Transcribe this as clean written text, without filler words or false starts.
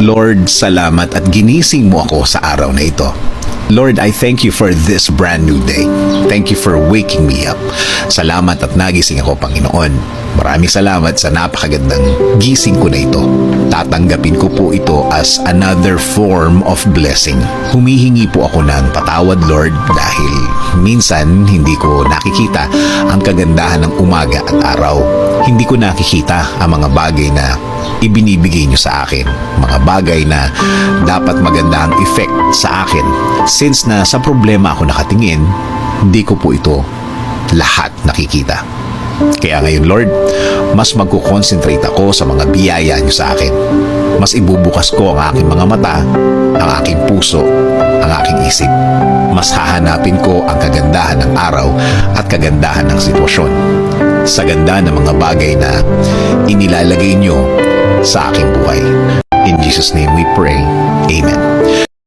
Lord, salamat at ginising mo ako sa araw na ito. Lord, I thank you for this brand new day. Thank you for waking me up. Salamat at nagising ako, Panginoon. Maraming salamat sa napakagandang gising ko na ito. Tatanggapin ko po ito as another form of blessing. Humihingi po ako ng patawad, Lord, dahil minsan hindi ko nakikita ang kagandahan ng umaga at araw. Hindi ko nakikita ang mga bagay na ibinibigay niyo sa akin. Mga bagay na dapat maganda ang effect sa akin. Since na sa problema ako nakatingin, hindi ko po ito lahat nakikita. Kaya ngayon, Lord, mas magkukonsentrate ako sa mga biyaya niyo sa akin. Mas ibubukas ko ang aking mga mata, ang aking puso, ang aking isip. Mas hahanapin ko ang kagandahan ng araw at kagandahan ng sitwasyon. Sa ganda ng mga bagay na inilalagay niyo sa aking buhay. In Jesus' name we pray. Amen.